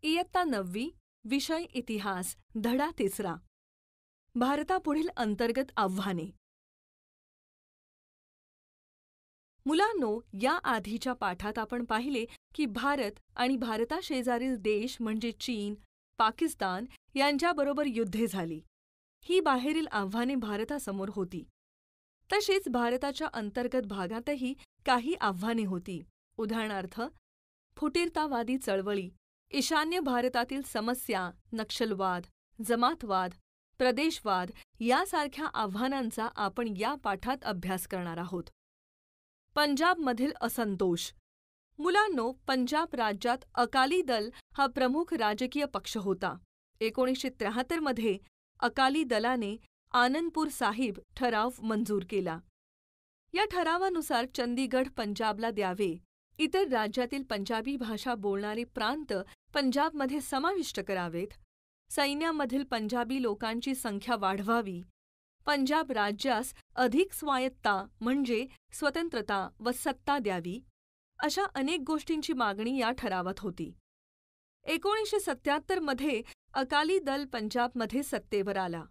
इयत्ता 9वी, विषय इतिहास, धडा 3. भारतापुढील अंतर्गत आव्हाने. मुलांनो, या आधीच्या पाठात आपण पाहिले की भारत आणि भारताशेजारील देश म्हणजे चीन, पाकिस्तान यांच्याबरोबर युद्धे झाली. ही बाहेरील आव्हाने भारतासमोर होती. तशीच भारताच्या अंतर्गत भागातही काही आव्हाने होती. उदाहरणार्थ, फुटीरतावादी चळवळी, ईशान्य भारतातील समस्या, नक्षलवाद, जमातवाद, प्रदेशवाद यासारख्या आव्हानांचा आपण या पाठात अभ्यास करणार आहोत. पंजाबमधील असंतोष. मुलांनो, पंजाब राज्यात अकाली दल हा प्रमुख राजकीय पक्ष होता. 1973 मध्ये अकाली दलाने आनंदपूर साहिब ठराव मंजूर केला. या ठरावानुसार चंदीगड पंजाबला द्यावे, इतर राज्यातील पंजाबी भाषा बोलणारे प्रांत पंजाबमध्ये समाविष्ट करावेत, सैन्यामधील पंजाबी लोकांची संख्या वाढवावी, पंजाब राज्यास अधिक स्वायत्ता म्हणजे स्वतंत्रता व सत्ता द्यावी, अशा अनेक गोष्टींची मागणी या ठरावात होती. 1977 मध्ये अकाली दल पंजाबमध्ये सत्तेवर आला.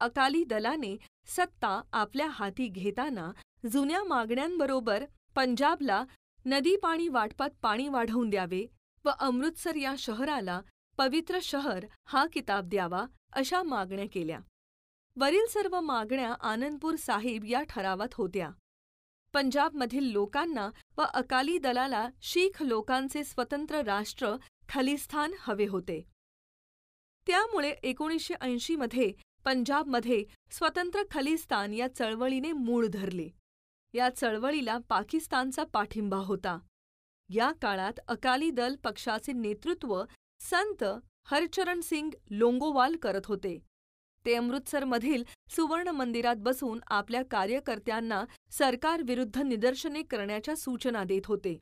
अकाली दलाने सत्ता आपल्या हाती घेताना जुन्या मागण्यांबरोबर पंजाबला नदी पाणी वाटपात पाणी वाढवून द्यावे व अमृतसर या शहराला पवित्र शहर हा किताब द्यावा अशा मागण्या केल्या. वरील सर्व मागण्या आनंदपूर साहिब या ठरावात होत्या. पंजाबमधील लोकांना व अकाली दलाला शीख लोकांचे स्वतंत्र राष्ट्र खलिस्तान हवे होते. त्यामुळे 1980 मध्ये पंजाबमध्ये स्वतंत्र खलिस्तान या चळवळीने मूळ धरले. या चळवळीला पाकिस्तानचा पाठिंबा होता. या काळात अकाली दल पक्षाचे नेतृत्व संत हरचरण सिंग लोंगोवाल करत होते. ते अमृतसरमधील सुवर्ण मंदिरात बसून आपल्या कार्यकर्त्यांना सरकारविरुद्ध निदर्शने करण्याच्या सूचना देत होते.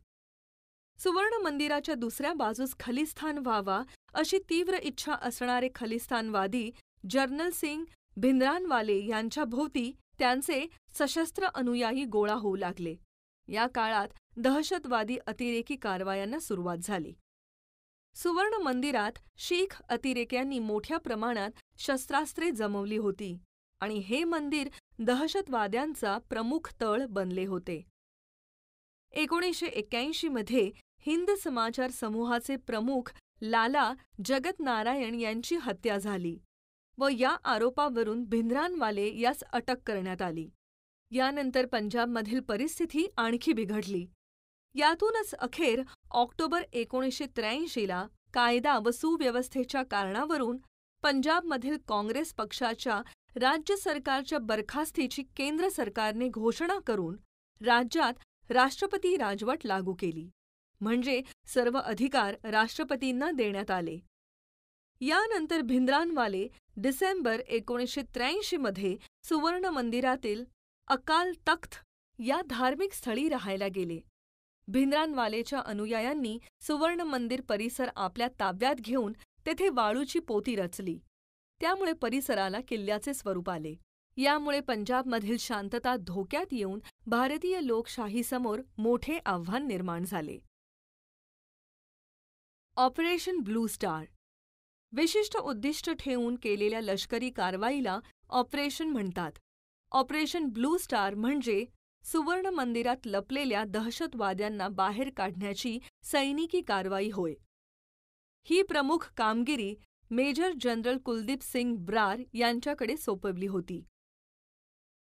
सुवर्ण मंदिराच्या दुसऱ्या बाजूस खलिस्तान व्हावा अशी तीव्र इच्छा असणारे खलिस्तानवादी जर्नल सिंग भिंद्रानवाले यांच्या भोवती त्यांचे सशस्त्र अनुयायी गोळा होऊ लागले. या काळात दहशतवादी अतिरेकी कारवायांना सुरुवात झाली. सुवर्ण मंदिरात शीख अतिरेक्यांनी मोठ्या प्रमाणात शस्त्रास्त्रे जमवली होती आणि हे मंदिर दहशतवाद्यांचा प्रमुख तळ बनले होते. 1981 मध्ये हिंद समाचार समूहाचे प्रमुख लाला जगत नारायण यांची हत्या झाली व या आरोपावरून भिंद्रानवाले यास अटक करण्यात आली. यानंतर पंजाबमधील परिस्थिती आणखी बिघडली. यातूनच अखेर ऑक्टोबर 1983ला कायदा व सुव्यवस्थेच्या कारणावरून पंजाबमधील काँग्रेस पक्षाच्या राज्य सरकारच्या बरखास्तीची केंद्र सरकारने घोषणा करून राज्यात राष्ट्रपती राजवट लागू केली, म्हणजे सर्व अधिकार राष्ट्रपतींना देण्यात आले. यानंतर भिंद्रानवाले डिसेंबर 1983 मध्ये सुवर्ण मंदिरातील अकाल तख्त या धार्मिक स्थळी राहायला गेले. भिंद्रानवालेच्या अनुयायांनी सुवर्ण मंदिर परिसर आपल्या ताब्यात घेऊन तेथे वाळूची पोती रचली. त्यामुळे परिसराला किल्ल्याचे स्वरूप आले. यामुळे पंजाबमधील शांतता धोक्यात येऊन भारतीय लोकशाहीसमोर मोठे आव्हान निर्माण झाले. Operation blue star. विशिष्ट उद्दिष्ट ठेवून केलेल्या लष्करी कारवाईला ऑपरेशन म्हणतात. ऑपरेशन ब्लू स्टार म्हणजे सुवर्ण मंदिरात लपलेल्या दहशतवाद्यांना बाहेर काढण्याची सैनिकी कारवाई होय. ही प्रमुख कामगिरी मेजर जनरल कुलदीप सिंग ब्रार यांच्याकडे सोपवली होती.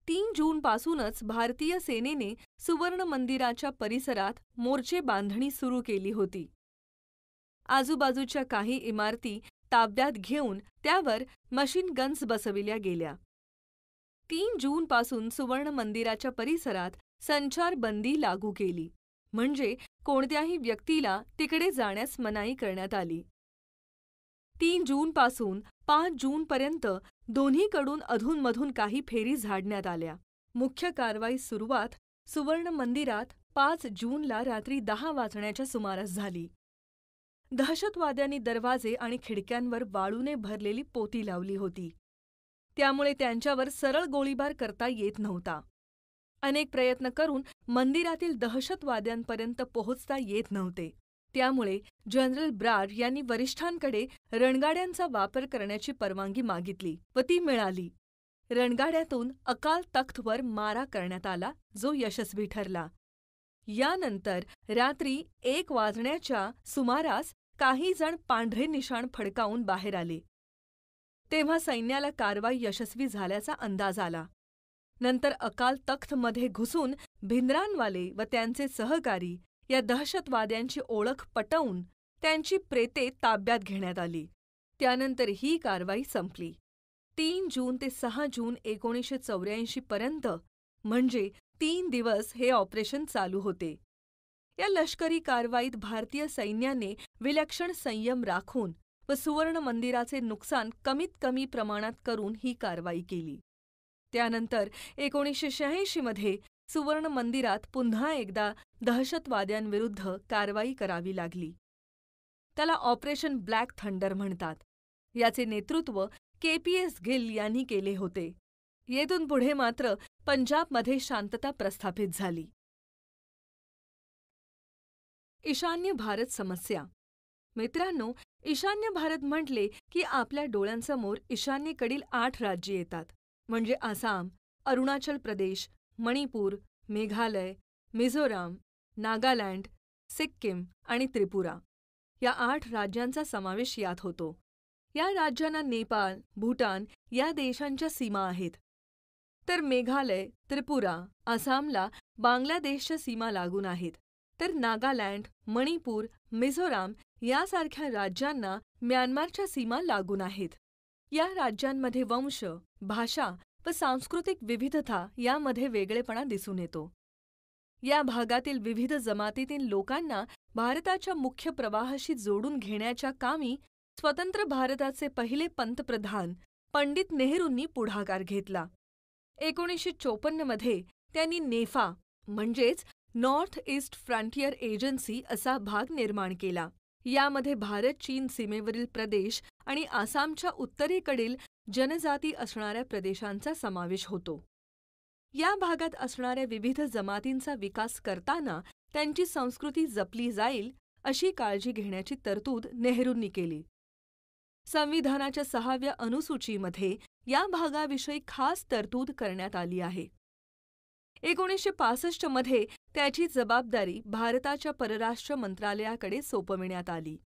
3 जूनपासूनच भारतीय सेनेने सुवर्ण मंदिराच्या परिसरात मोर्चे बांधणी सुरू केली होती. आजूबाजूच्या काही इमारती ताब्यात घेऊन त्यावर मशीन गन्स बसविल्या गेल्या. 3 जूनपासून सुवर्ण मंदिराच्या परिसरात संचारबंदी लागू केली, म्हणजे कोणत्याही व्यक्तीला तिकडे जाण्यास मनाई करण्यात आली. 3 जूनपासून 5 जूनपर्यंत दोन्हीकडून अधूनमधून काही फेरी झाडण्यात आल्या. मुख्य कारवाई सुरुवात सुवर्ण मंदिरात 5 जूनला रात्री 10 वाजण्याच्या सुमारास झाली. दहशतवाद्यांनी दरवाजे आणि खिडक्यांवर वाळूने भरलेली पोती लावली होती. त्यामुळे त्यांच्यावर सरळ गोळीबार करता येत नव्हता. अनेक प्रयत्न करून मंदिरातील दहशतवाद्यांपर्यंत पोहोचता येत नव्हते. त्यामुळे जनरल ब्रार यांनी वरिष्ठांकडे रणगाड्यांचा वापर करण्याची परवानगी मागितली व ती मिळाली. रणगाड्यातून अकाल तख्तवर मारा करण्यात आला, जो यशस्वी ठरला. यानंतर रात्री 1 वाजण्याच्या सुमारास काही जण पांढरे निशाण फडकावून बाहेर आले. तेव्हा सैन्याला कारवाई यशस्वी झाल्याचा अंदाज आला. नंतर अकाल तख्तमध्ये घुसून भिंद्रानवाले व त्यांचे सहकारी या दहशतवाद्यांची ओळख पटवून त्यांची प्रेते ताब्यात घेण्यात आली. त्यानंतर ही कारवाई संपली. 3 जून ते 6 जून 1984 पर्यंत म्हणजे 3 दिवस हे ऑपरेशन चालू होते. या लष्करी कारवाईत भारतीय सैन्याने विलक्षण संयम राखून व सुवर्ण मंदिराचे नुकसान कमीत कमी प्रमाणात करून ही कारवाई केली. त्यानंतर 1986 मध्ये सुवर्ण मंदिरात पुन्हा एकदा दहशतवाद्यांविरुद्ध कारवाई करावी लागली. त्याला ऑपरेशन ब्लॅक थंडर म्हणतात. याचे नेतृत्व KPS गिल यांनी केले होते. येथून पुढे मात्र पंजाबमध्ये शांतता प्रस्थापित झाली. ईशान्य भारत समस्या. मित्रांनो, ईशान्य भारत म्हटले की आपल्या डोळ्यांसमोर ईशान्येकडील 8 राज्ये येतात, म्हणजे आसाम, अरुणाचल प्रदेश, मणिपूर, मेघालय, मिझोराम, नागालँड, सिक्कीम आणि त्रिपुरा. या 8 राज्यांचा समावेश यात होतो. या राज्यांना नेपाळ, भूटान या देशांच्या सीमा आहेत. तर मेघालय, त्रिपुरा, आसामला बांगलादेशच्या सीमा लागून आहेत. तर नागालँड, मणिपूर, मिझोराम यासारख्या राज्यांना म्यानमारच्या सीमा लागून आहेत. या राज्यांमध्ये वंश, भाषा व सांस्कृतिक विविधता यामध्ये वेगळेपणा दिसून येतो. या भागातील विविध जमातीतील लोकांना भारताच्या मुख्य प्रवाहाशी जोडून घेण्याच्या कामी स्वतंत्र भारताचे पहिले पंतप्रधान पंडित नेहरूंनी पुढाकार घेतला. 1954 मध्ये त्यांनी नेफा म्हणजेच नॉर्थ ईस्ट फ्रंटियर एजन्सी असा भाग निर्माण केला. यामध्ये भारत-चीन सीमेवरील प्रदेश आणि आसामच्या उत्तरेकडील जनजाती असणाऱ्या प्रदेशांचा समावेश होतो. या भागात असणाऱ्या विविध जमातींचा विकास करताना त्यांची संस्कृती जपली जाईल अशी काळजी घेण्याची तरतूद नेहरूंनी केली. संविधानाच्या 6व्या अनुसूचीमध्ये या भागाविषयी खास तरतूद करण्यात आली आहे. 1965 मध्ये त्याची जबाबदारी भारताच्या परराष्ट्र मंत्रालयाकडे सोपविण्यात आली.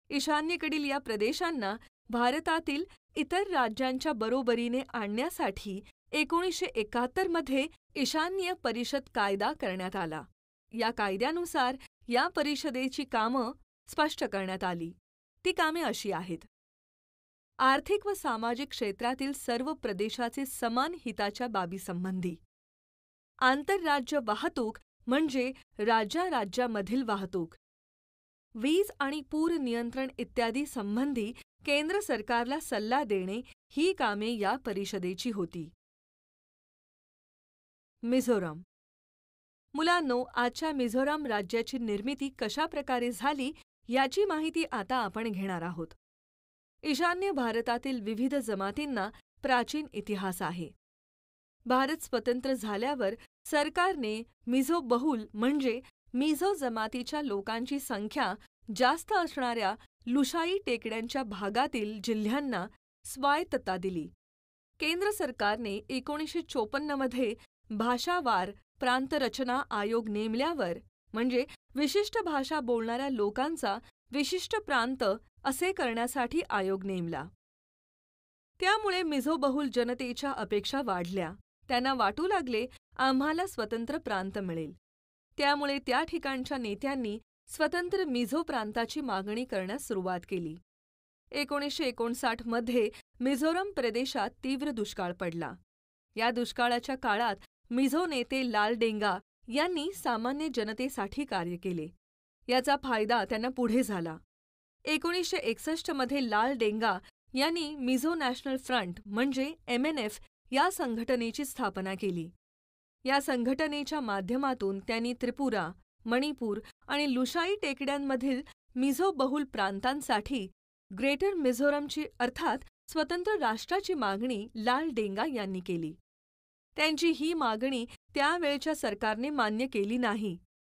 ईशान्येकडील या प्रदेशांना भारतातील इतर राज्यांच्या बरोबरीने आणण्यासाठी 1971 मध्ये ईशान्य परिषद कायदा करण्यात आला. या कायद्यानुसार या परिषदेची कामं स्पष्ट करण्यात आली. ती कामे अशी आहेत: आर्थिक व सामाजिक क्षेत्रातील सर्व प्रदेशाचे समान हिताच्या बाबीसंबंधी, आंतरराज्य वाहतूक म्हणजे राज्याराज्यामधील वाहतूक, वीज आणि पूर नियंत्रण इत्यादी संबंधी केंद्र सरकारला सल्ला देणे ही कामे या परिषदेची होती. मिझोराम. मुलांनो, आजच्या मिझोराम राज्याची निर्मिती कशा प्रकारे झाली याची माहिती आता आपण घेणार आहोत. ईशान्य भारतातील विविध जमातींना प्राचीन इतिहास आहे. भारत स्वतंत्र झाल्यावर सरकारने मिझो बहुल म्हणजे मिझो जमातीच्या लोकांची संख्या जास्त असणाऱ्या लुशाई टेकड्यांच्या भागातील जिल्ह्यांना स्वायत्तता दिली. केंद्र सरकारने 1954 मध्ये भाषावार प्रांतरचना आयोग नेमल्यावर म्हणजे विशिष्ट भाषा बोलणाऱ्या लोकांचा विशिष्ट प्रांत असे करण्यासाठी आयोग नेमला. त्यामुळे मिझो बहुल जनतेच्या अपेक्षा वाढल्या. त्यांना वाटू लागले, आम्हाला स्वतंत्र प्रांत मिळेल. त्यामुळे त्या ठिकाणच्या नेत्यांनी स्वतंत्र मिझो प्रांताची मागणी करण्यास सुरुवात केली. 1959 मध्ये मिझोरम प्रदेशात तीव्र दुष्काळ पडला. या दुष्काळाच्या काळात मिझो नेते लाल डेंगा यांनी सामान्य जनतेसाठी कार्य केले. याचा फायदा त्यांना पुढे झाला. 1961 मध्ये लाल डेंगा यांनी मिझो नॅशनल फ्रंट म्हणजे MNF या संघटनेची स्थापना केली. या संघटनेच्या माध्यमातून त्यांनी त्रिपुरा, मणिपूर आणि लुशाई टेकड्यांमधील मिझो बहुल प्रांतांसाठी ग्रेटर मिझोरमची अर्थात स्वतंत्र राष्ट्राची मागणी लाल डेंगा यांनी केली. त्यांची ही मागणी त्यावेळच्या सरकारने मान्य केली नाही.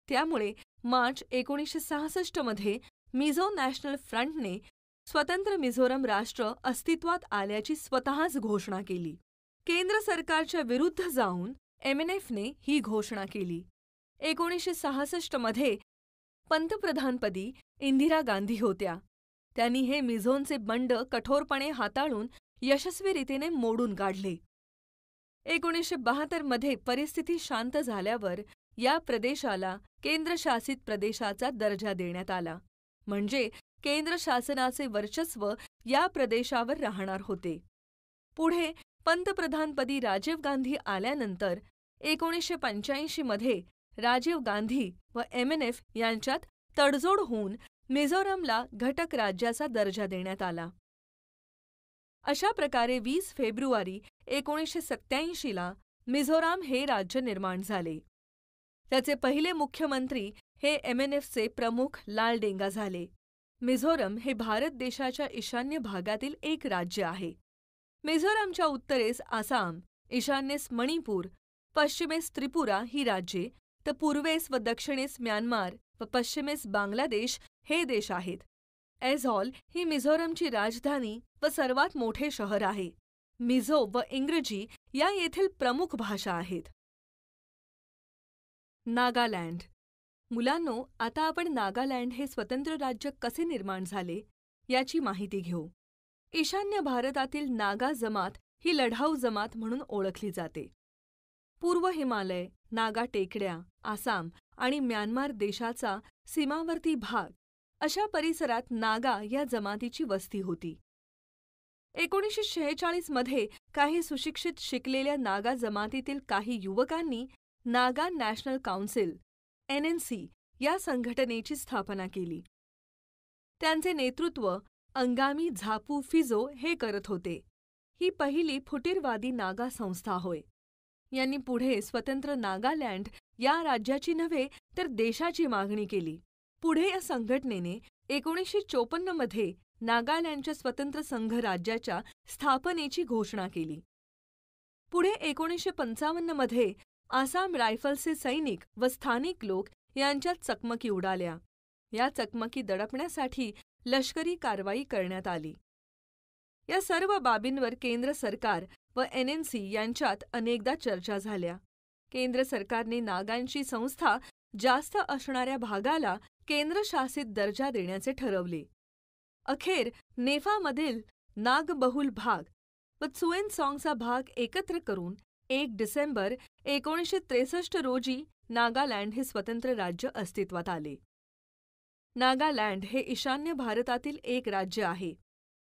त्यामुळे मार्च 1966 मध्ये मिझो नॅशनल फ्रंटने स्वतंत्र मिझोरम राष्ट्र अस्तित्वात आल्याची स्वतःच घोषणा केली. केंद्र सरकारच्या विरुद्ध जाऊन एमएनएफने ही घोषणा केली. 1966 मध्ये पंतप्रधानपदी इंदिरा गांधी होत्या. त्यांनी हे मिझोंचे बंड कठोरपणे हाताळून यशस्वी रीतीने मोडून काढले. 1972 मध्ये परिस्थिती शांत झाल्यावर या प्रदेशाला केंद्रशासित प्रदेशाचा दर्जा देण्यात आला, म्हणजे केंद्र शासनाचे वर्चस्व या प्रदेशावर राहणार होते. पुढे पंतप्रधानपदी राजीव गांधी आल्यानंतर 1985 मध्ये राजीव गांधी व एमएनएफ यांच्यात तडजोड होऊन मिझोरमला घटक राज्याचा दर्जा देण्यात आला. अशा प्रकारे 20 फेब्रुवारी 1987 ला मिझोराम हे राज्य निर्माण झाले. त्याचे पहिले मुख्यमंत्री हे एमएनएफचे प्रमुख लालडेंगा झाले. मिझोरम हे भारत देशाच्या ईशान्य भागातील एक राज्य आहे. मिझोरामच्या उत्तरेस आसाम, ईशान्येस मणिपूर, पश्चिमेस त्रिपुरा ही राज्ये, तर पूर्वेस व दक्षिणेस म्यानमार व पश्चिमेस बांगलादेश हे देश आहेत. ऐझॉल ही मिझोरमची राजधानी व सर्वात मोठे शहर आहे. मिझो व इंग्रजी या येथील प्रमुख भाषा आहेत. नागालँड. मुलांनो, आता आपण नागालँड हे स्वतंत्र राज्य कसे निर्माण झाले याची माहिती घेऊ. ईशान्य भारतातील नागा जमात ही लढाऊ जमात म्हणून ओळखली जाते. पूर्व हिमालय, नागा टेकड्या, आसाम आणि म्यानमार देशाचा सीमावर्ती भाग अशा परिसरात नागा या जमातीची वस्ती होती. 1946 मध्ये काही सुशिक्षित शिकलेल्या नागा जमातीतील काही युवकांनी नागा नॅशनल काउन्सिल (NNC) या संघटनेची स्थापना केली. त्यांचे नेतृत्व अंगामी झापू फिजो हे करत होते. ही पहिली फुटीरवादी नागा संस्था होय. यांनी पुढे स्वतंत्र नागालँड या राज्याची नव्हे तर देशाची मागणी केली. पुढे या संघटनेने 1954 मध्ये नागालँडच्या स्वतंत्र संघ राज्याच्या स्थापनेची घोषणा केली. पुढे 1955 मध्ये आसाम रायफलचे सैनिक व स्थानिक लोक यांच्यात चकमकी उडाल्या. या चकमकी दडपण्यासाठी लष्करी कारवाई करण्यात आली. या सर्व बाबींवर केंद्र सरकार व NNC यांच्यात अनेकदा चर्चा झाल्या. केंद्र सरकारने नागांची संस्था जास्त असणाऱ्या भागाला केंद्रशासित दर्जा देण्याचे ठरवले. अखेर नेफामधील नागबहुल भाग व त्सुएनसॉंगचा भाग एकत्र करून 1 डिसेंबर 1963 रोजी नागालँड हे स्वतंत्र राज्य अस्तित्वात आले. नागालँड हे ईशान्य भारतातील एक राज्य आहे.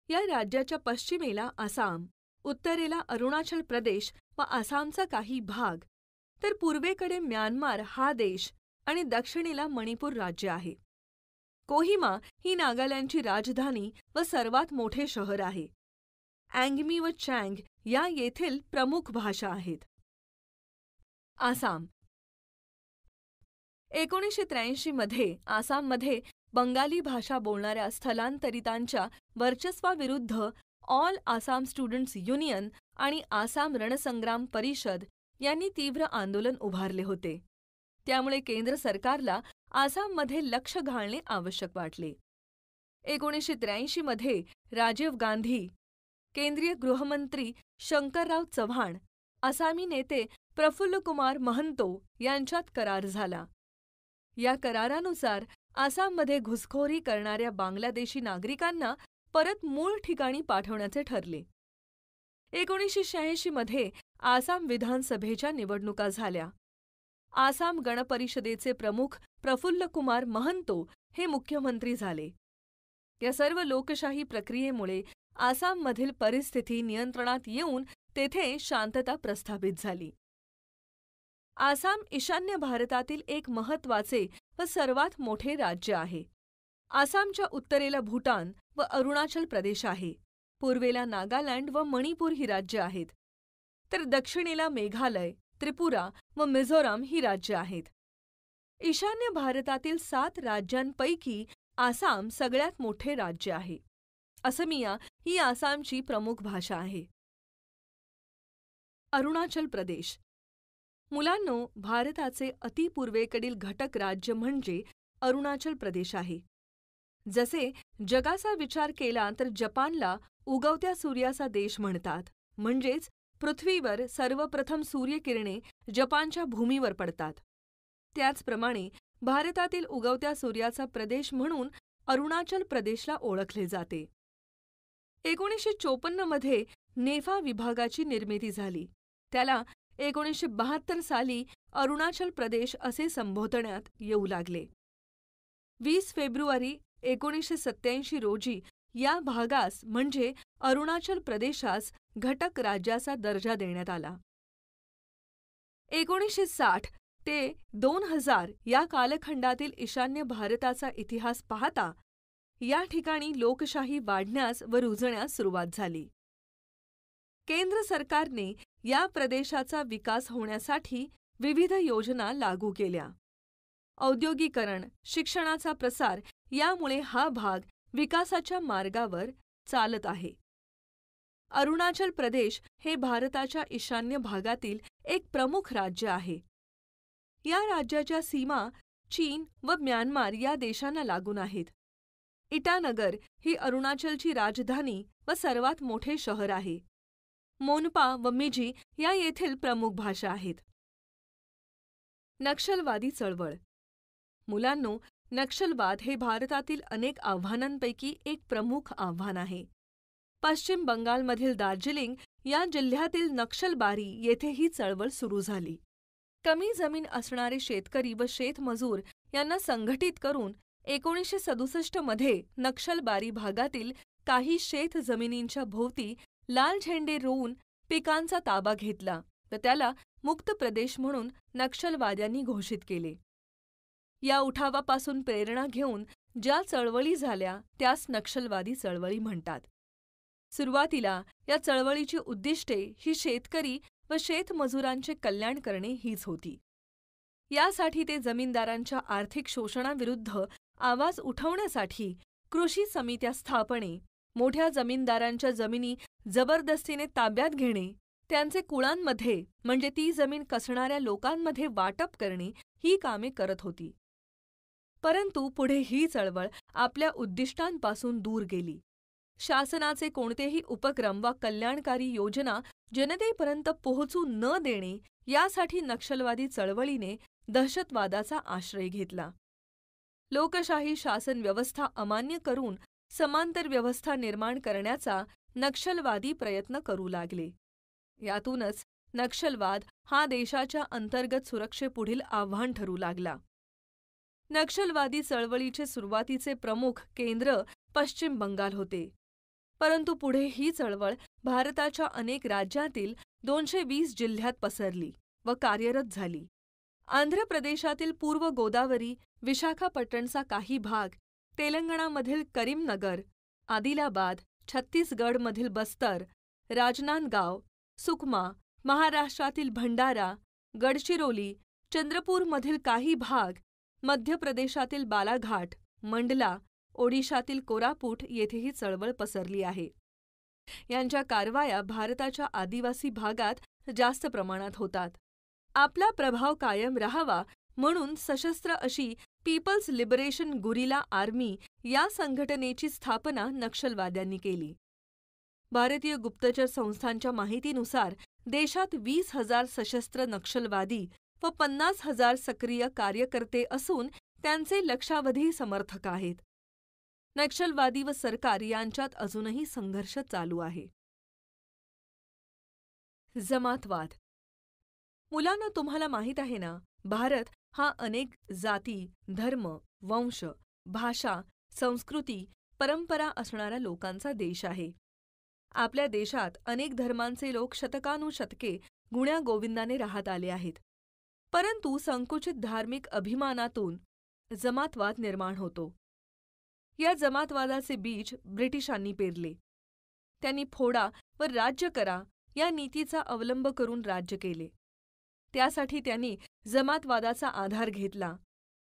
या राज्याच्या पश्चिमेला आसाम, उत्तरेला अरुणाचल प्रदेश व आसामचा काही भाग, तर पूर्वेकडे म्यानमार हा देश आणि दक्षिणेला मणिपूर राज्य आहे. कोहिमा ही नागालँडची राजधानी व सर्वात मोठे शहर आहे. अँगमी व चँग या येथील प्रमुख भाषा आहेत. आसाम. 1983 मध्ये आसाममध्ये बंगाली भाषा बोलणाऱ्या स्थलांतरितांच्या वर्चस्वाविरुद्ध ऑल आसाम स्टुडंट्स युनियन आणि आसाम रणसंग्राम परिषद यांनी तीव्र आंदोलन उभारले होते. त्यामुळे केंद्र सरकारला आसाममध्ये लक्ष घालणे आवश्यक वाटले. 1983 मध्ये राजीव गांधी, केंद्रीय गृहमंत्री शंकरराव चव्हाण, आसामी नेते प्रफुल्लकुमार महंतो यांच्यात करार झाला. या करारानुसार आसाममध्ये घुसखोरी करणाऱ्या बांगलादेशी नागरिकांना परत मूळ ठिकाणी पाठवण्याचे ठरले. 1986 मध्ये आसाम विधानसभेच्या निवडणुका झाल्या. आसाम गणपरिषदेचे प्रमुख प्रफुल्लकुमार महंतो हे मुख्यमंत्री झाले. या सर्व लोकशाही प्रक्रियेमुळे आसाममधील परिस्थिती नियंत्रणात येऊन तेथे शांतता प्रस्थापित झाली. आसाम ईशान्य भारतातील एक महत्त्वाचे व सर्वात मोठे राज्य आहे. आसामच्या उत्तरेला भूटान व अरुणाचल प्रदेश आहे. पूर्वेला नागालँड व मणिपूर ही राज्य आहेत, तर दक्षिणेला मेघालय, त्रिपुरा व मिझोराम ही राज्य आहेत. ईशान्य भारतातील 7 राज्यांपैकी आसाम सगळ्यात मोठे राज्य आहे. असमिया ही आसामची प्रमुख भाषा आहे. अरुणाचल प्रदेश. मुलांनो, भारताचे अतिपूर्वेकडील घटक राज्य म्हणजे अरुणाचल प्रदेश आहे. जसे जगाचा विचार केला तर जपानला उगवत्या सूर्याचा देश म्हणतात, म्हणजेच पृथ्वीवर सर्वप्रथम सूर्यकिरणे जपानच्या भूमीवर पडतात. त्याचप्रमाणे भारतातील उगवत्या सूर्याचा प्रदेश म्हणून अरुणाचल प्रदेशला ओळखले जाते. 1954 मध्ये नेफा विभागाची निर्मिती झाली. त्याला 1972 साली अरुणाचल प्रदेश असे संबोधण्यात येऊ लागले. 20 फेब्रुवारी 1987 रोजी या भागास म्हणजे अरुणाचल प्रदेशास घटक राज्याचा दर्जा देण्यात आला. 1960 ते 2000 या कालखंडातील ईशान्य भारताचा इतिहास पाहता या ठिकाणी लोकशाही वाढण्यास व रुजण्यास सुरुवात झाली. केंद्र सरकारने या प्रदेशाचा विकास होण्यासाठी विविध योजना लागू केल्या. औद्योगिकरण, शिक्षणाचा प्रसार यामुळे हा भाग विकासाच्या मार्गावर चालत आहे. अरुणाचल प्रदेश हे भारताच्या ईशान्य भागातील एक प्रमुख राज्य आहे. या राज्याच्या सीमा चीन व म्यानमार या देशांना लागून आहेत. इटानगर ही अरुणाचलची राजधानी व सर्वात मोठे शहर आहे. मोनपा व मिजी या येथील प्रमुख भाषा आहेत. नक्षलवादी चळवळ. मुलांनो, नक्षलवाद हे भारतातील अनेक आव्हानांपैकी एक प्रमुख आव्हान आहे. पश्चिम बंगालमधील दार्जिलिंग या जिल्ह्यातील नक्षलबारी येथे ही चळवळ सुरू झाली. कमी जमीन असणारे शेतकरी व शेतमजूर यांना संघटित करून 1967 मध्ये नक्षलबारी भागातील काही शेत जमिनींच्या भोवती लाल झेंडे रोवून पिकांचा ताबा घेतला व त्याला मुक्त प्रदेश म्हणून नक्षलवाद्यांनी घोषित केले. या उठावापासून प्रेरणा घेऊन ज्या चळवळी झाल्या त्यास नक्षलवादी चळवळी म्हणतात. सुरुवातीला या चळवळीची उद्दिष्टे ही शेतकरी व शेतमजुरांचे कल्याण करणे हीच होती. यासाठी ते जमीनदारांच्या आर्थिक शोषणाविरुद्ध आवाज उठवण्यासाठी कृषी समित्या स्थापणे, मोठ्या जमीनदारांच्या जमिनी जबरदस्तीने ताब्यात घेणे, त्यांचे कुळांमध्ये म्हणजे ती जमीन कसणाऱ्या लोकांमध्ये वाटप करणे ही कामे करत होती. परंतु पुढे ही चळवळ आपल्या उद्दिष्टांपासून दूर गेली. शासनाचे कोणतेही उपक्रम वा कल्याणकारी योजना जनतेपर्यंत पोहोचू न देणे यासाठी नक्षलवादी चळवळीने दहशतवादाचा आश्रय घेतला. लोकशाही शासन व्यवस्था अमान्य करून समांतर व्यवस्था निर्माण करण्याचा नक्षलवादी प्रयत्न करू लागले. यातूनच नक्षलवाद हा देशाच्या अंतर्गत सुरक्षेपुढील आव्हान ठरू लागला. नक्षलवादी चळवळीचे सुरुवातीचे प्रमुख केंद्र पश्चिम बंगाल होते. परंतु पुढे ही चळवळ भारताच्या अनेक राज्यातील 220 जिल्ह्यात पसरली व कार्यरत झाली. आंध्र प्रदेशातील पूर्व गोदावरी, विशाखापट्टणचा काही भाग, तेलंगणामधील करीमनगर, आदिलाबाद, छत्तीसगडमधील बस्तर, राजनांदगाव, सुकमा, महाराष्ट्रातील भंडारा, गडचिरोली, चंद्रपूरमधील काही भाग, मध्य प्रदेशातील बालाघाट, मंडला, ओडिशातील कोरापूट येथे ही चळवळ पसरली आहे. यांच्या कारवाया भारताच्या आदिवासी भागात जास्त प्रमाणात होतात. आपला प्रभाव कायम राहावा म्हणून सशस्त्र अशी पीपल्स लिबरेशन गुरिला आर्मी या संघटनेची स्थापना नक्षलवाद्यांनी केली. भारतीय गुप्तचर संस्थांच्या माहितीनुसार देशात 20,000 सशस्त्र नक्षलवादी व 50,000 सक्रिय कार्यकर्ते असून त्यांचे लक्षावधी समर्थक आहेत. नक्षलवादी व सरकार यांच्यात अजूनही संघर्ष चालू आहे. जमातवाद. मुलांना, तुम्हाला माहीत आहे ना, भारत हा अनेक जाती, धर्म, वंश, भाषा, संस्कृती, परंपरा असणाऱ्या लोकांचा देश आहे. आपल्या देशात अनेक धर्मांचे लोक शतकानुशतके गुण्यागोविंदाने राहत आले आहेत. परंतु संकुचित धार्मिक अभिमानातून जमातवाद निर्माण होतो. या जमातवादाचे बीज ब्रिटिशांनी पेरले. त्यांनी फोडा व राज्य करा या नीतीचा अवलंब करून राज्य केले. त्यासाठी त्यांनी जमातवादाचा आधार घेतला.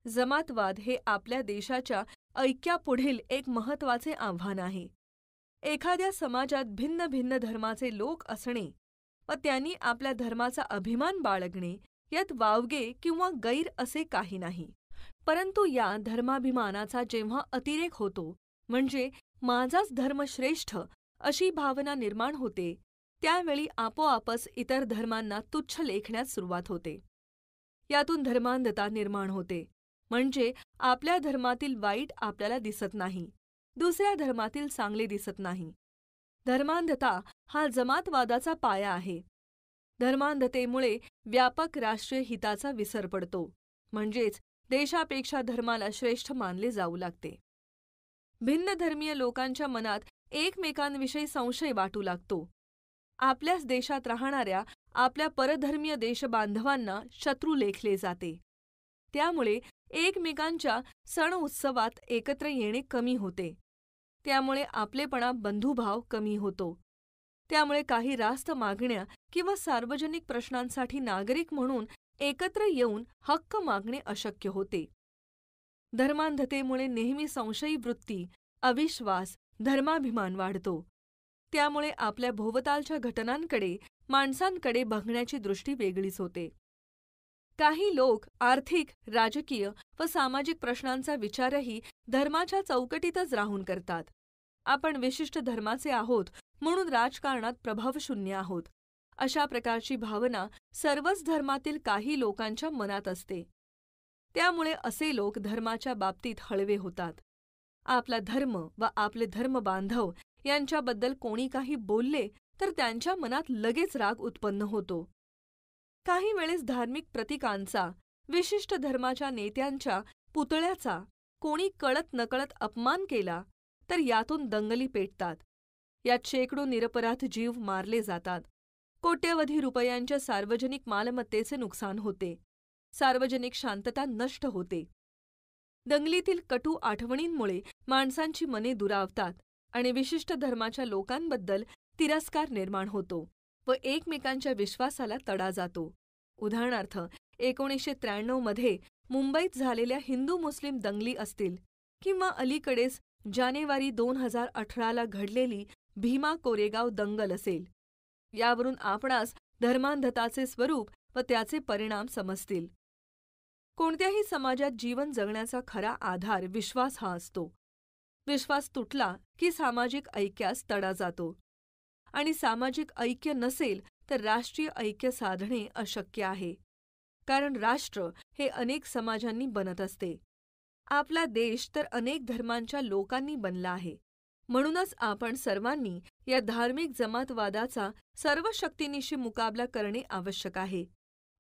जमातवाद हे आपल्या देशाच्या ऐक्यापुढील एक महत्त्वाचे आव्हान आहे. एखाद्या समाजात भिन्न भिन्न धर्माचे लोक असणे व त्यांनी आपल्या धर्माचा अभिमान बाळगणे यात वावगे किंवा गैर असे काही नाही. परंतु या धर्माभिमानाचा जेव्हा अतिरेक होतो, म्हणजे माझाच धर्म श्रेष्ठ अशी भावना निर्माण होते, त्यावेळी आपोआपच इतर धर्मांना तुच्छ लेखण्यास सुरुवात होते. यातून धर्मांधता निर्माण होते, म्हणजे आपल्या धर्मातील वाईट आपल्याला दिसत नाही, दुसऱ्या धर्मातील चांगले दिसत नाही. धर्मांधता हा जमातवादाचा पाया आहे. धर्मांधतेमुळे व्यापक राष्ट्रीय हिताचा विसर पडतो, म्हणजेच देशापेक्षा धर्माला श्रेष्ठ मानले जाऊ लागते. भिन्न धर्मीय लोकांच्या मनात एकमेकांविषयी संशय वाटू लागतो. आपल्याच देशात राहणाऱ्या आपल्या परधर्मीय देशबांधवांना शत्रू लेखले जाते. त्यामुळे एकमेकांच्या सण उत्सवात एकत्र येणे कमी होते. त्यामुळे आपलेपणा बंधुभाव कमी होतो. त्यामुळे काही रास्त मागण्या किंवा सार्वजनिक प्रश्नांसाठी नागरिक म्हणून एकत्र येऊन हक्क मागणे अशक्य होते. धर्मांधतेमुळे नेहमी संशयी वृत्ती, अविश्वास, धर्माभिमान वाढतो. त्यामुळे आपल्या भोवतालच्या घटनांकडे, माणसांकडे बघण्याची दृष्टी वेगळीच होते. काही लोक आर्थिक, राजकीय व सामाजिक प्रश्नांचा विचारही धर्माच्या चौकटीतच राहून करतात. आपण विशिष्ट धर्माचे आहोत म्हणून राजकारणात प्रभावशून्य आहोत, अशा प्रकारची भावना सर्वच धर्मातील काही लोकांच्या मनात असते. त्यामुळे असे लोक धर्माच्या बाबतीत हळवे होतात. आपला धर्म व आपले धर्मबांधव यांच्याबद्दल कोणी काही बोलले तर त्यांच्या मनात लगेच राग उत्पन्न होतो. काही वेळेस धार्मिक प्रतीकांचा, विशिष्ट धर्माच्या नेत्यांच्या पुतळ्याचा कोणी कळत नकळत अपमान केला तर यातून दंगली पेटतात. यात शेकडो निरपराध जीव मारले जातात. कोट्यवधी रुपयांच्या सार्वजनिक मालमत्तेचे नुकसान होते. सार्वजनिक शांतता नष्ट होते. दंगलीतील कटू आठवणींमुळे माणसांची मने दुरावतात आणि विशिष्ट धर्माच्या लोकांबद्दल तिरस्कार निर्माण होतो व एकमेकांच्या विश्वासाला तडा जातो. उदाहरणार्थ 1993 मध्ये मुंबईत झालेल्या हिंदू मुस्लिम दंगली असतील किंवा अलीकडेच जानेवारी 2018ला घडलेली भीमा कोरेगाव दंगल असेल. यावरून आपणास धर्मांधताचे स्वरूप व त्याचे परिणाम समजतील. कोणत्याही समाजात जीवन जगण्याचा खरा आधार विश्वास हा असतो. विश्वास तुटला की सामाजिक ऐक्यास तडा जातो आणि सामाजिक ऐक्य नसेल तर राष्ट्रीय ऐक्य साधणे अशक्य आहे. कारण राष्ट्र हे अनेक समाजांनी बनत असते. आपला देश तर अनेक धर्मांच्या लोकांनी बनला आहे. म्हणूनच आपण सर्वांनी या धार्मिक जमातवादाचा सर्व शक्तीनिशी मुकाबला करणे आवश्यक आहे.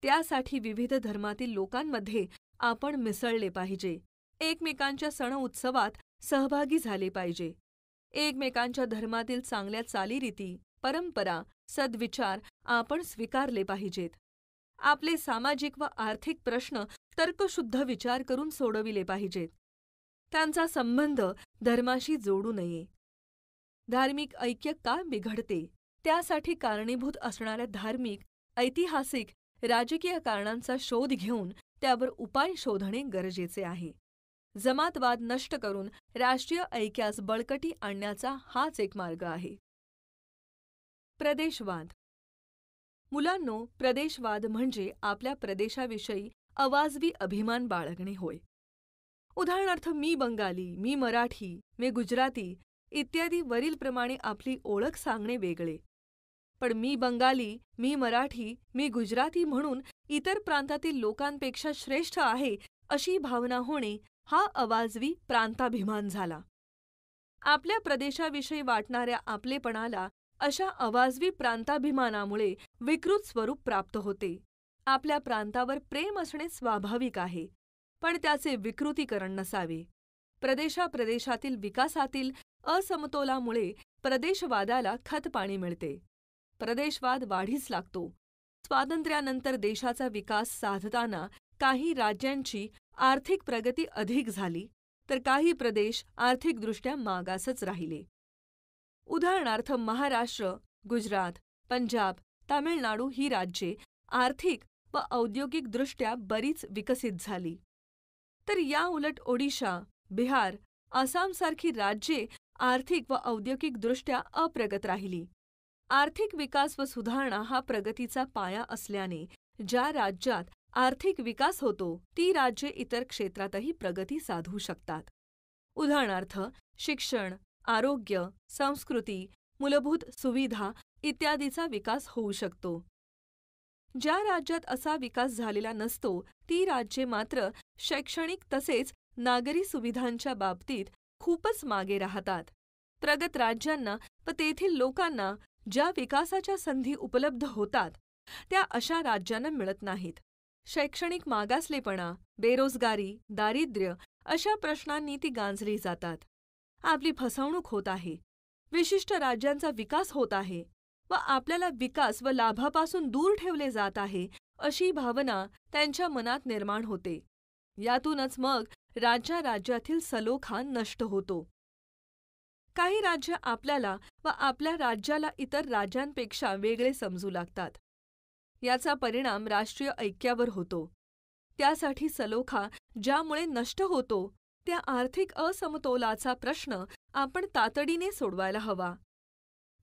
त्यासाठी विविध धर्मातील लोकांमध्ये आपण मिसळले पाहिजे. एकमेकांच्या सण उत्सवात सहभागी झाले पाहिजे. एकमेकांच्या धर्मातील चांगल्या चालीरीती, परंपरा, सद्विचार आपण स्वीकारले पाहिजेत. आपले सामाजिक व आर्थिक प्रश्न तर्कशुद्ध विचार करून सोडविले पाहिजेत. त्यांचा संबंध धर्माशी जोडू नये. धार्मिक ऐक्य का बिघडते त्यासाठी कारणीभूत असणाऱ्या धार्मिक, ऐतिहासिक, राजकीय कारणांचा शोध घेऊन त्यावर उपाय शोधणे गरजेचे आहे. जमातवाद नष्ट करून राष्ट्रीय ऐक्यास बळकटी आणण्याचा हाच एक मार्ग आहे. प्रदेशवाद. मुलांनो, प्रदेशवाद म्हणजे आपल्या प्रदेशाविषयी अवाजवी अभिमान बाळगणे होय. उदाहरणार्थ मी बंगाली, मी मराठी, मी गुजराती इत्यादी वरीलप्रमाणे आपली ओळख सांगणे वेगळे. पण मी बंगाली, मी मराठी, मी गुजराती म्हणून इतर प्रांतातील लोकांपेक्षा श्रेष्ठ आहे अशी भावना होणे हा अवाजवी प्रांताभिमान झाला. आपल्या प्रदेशाविषयी वाटणाऱ्या आपलेपणाला अशा अवाजवी प्रांताभिमानामुळे विकृत स्वरूप प्राप्त होते. आपल्या प्रांतावर प्रेम असणे स्वाभाविक आहे, पण त्याचे विकृतीकरण नसावे. प्रदेशाप्रदेशातील विकासातील असमतोलामुळे प्रदेशवादाला खतपाणी मिळते. प्रदेशवाद वाढीस लागतो. स्वातंत्र्यानंतर देशाचा विकास साधताना काही राज्यांची आर्थिक प्रगती अधिक झाली, तर काही प्रदेश आर्थिकदृष्ट्या मागासच राहिले. उदाहरणार्थ महाराष्ट्र, गुजरात, पंजाब, तामिळनाडू ही राज्ये आर्थिक व औद्योगिकदृष्ट्या बरीच विकसित झाली, तर या उलट ओडिशा, बिहार, आसामसारखी राज्ये आर्थिक व औद्योगिकदृष्ट्या अप्रगत राहिली. आर्थिक विकास व सुधारणा हा प्रगतीचा पाया असल्याने ज्या राज्यात आर्थिक विकास होतो, ती राज्ये इतर क्षेत्रातही प्रगती साधू शकतात. उदाहरणार्थ, शिक्षण, आरोग्य, संस्कृती, मूलभूत सुविधा इत्यादीचा विकास होऊ शकतो. ज्या राज्यात असा विकास झालेला नसतो, ती राज्ये मात्र शैक्षणिक तसेच नागरी सुविधांच्या बाबतीत खूपच मागे राहतात. प्रगत राज्यांना व तेथील लोकांना ज्या विकासाच्या संधी उपलब्ध होतात, त्या अशा राज्यांना मिळत नाहीत. शैक्षणिक मागासलेपणा, बेरोजगारी, दारिद्र्य अशा प्रश्नांनी ती गांजली जातात. आपली फसवणूक होत आहे, विशिष्ट राज्यांचा विकास होत आहे व आपल्याला विकास व लाभापासून दूर ठेवले जात आहे, अशी भावना त्यांच्या मनात निर्माण होते. यातूनच मग राज्यातील सलोखा नष्ट होतो. काही राज्य आपल्याला व आपल्या राज्याला इतर राज्यांपेक्षा वेगळे समजू लागतात. याचा परिणाम राष्ट्रीय ऐक्यावर होतो. त्यासाठी सलोखा ज्यामुळे नष्ट होतो, त्या आर्थिक असमतोलाचा प्रश्न आपण तातडीने सोडवायला हवा.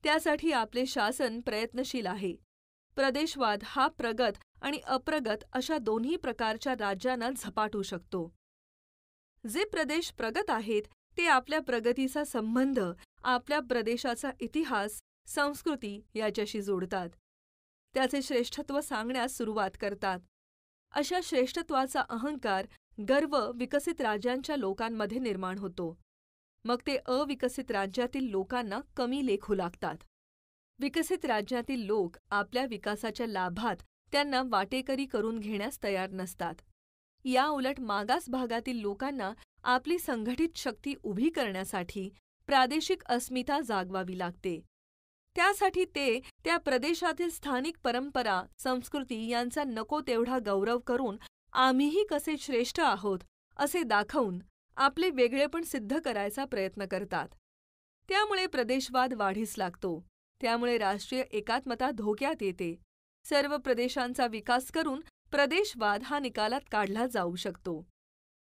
त्यासाठी आपले शासन प्रयत्नशील आहे. प्रदेशवाद हा प्रगत आणि अप्रगत अशा दोन्ही प्रकारच्या राज्यांना झपाटू शकतो. जे प्रदेश प्रगत आहेत ते आपल्या प्रगतीचा संबंध आपल्या प्रदेशाचा इतिहास, संस्कृती याच्याशी जोडतात. त्याचे श्रेष्ठत्व सांगण्यास सुरुवात करतात. अशा श्रेष्ठत्वाचा अहंकार, गर्व विकसित राज्यांच्या लोकांमध्ये निर्माण होतो. मग ते अविकसित राज्यातील लोकांना कमी लेखू लागतात. विकसित राज्यातील लोक आपल्या विकासाच्या लाभात त्यांना वाटेकरी करून घेण्यास तयार नसतात. याउलट मागास भागातील लोकांना आपली संघटित शक्ती उभी करण्यासाठी प्रादेशिक अस्मिता जागवावी लागते. त्यासाठी ते त्या प्रदेशातील स्थानिक परंपरा, संस्कृती यांचा नको तेवढा गौरव करून आम्हीही कसे श्रेष्ठ आहोत असे दाखवून आपले वेगळेपण सिद्ध करायचा प्रयत्न करतात. त्यामुळे प्रदेशवाद वाढीस लागतो. त्यामुळे राष्ट्रीय एकात्मता धोक्यात येते. सर्व प्रदेशांचा विकास करून प्रदेशवाद हा निकालात काढला जाऊ शकतो.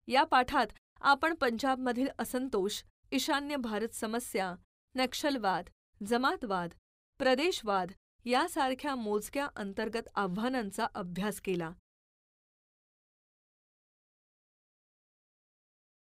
या पाठात आपण पंजाबमधील असंतोष, ईशान्य भारत समस्या, नक्षलवाद, जमातवाद, प्रदेशवाद यासारख्या मोजक्या अंतर्गत आव्हानांचा अभ्यास केला.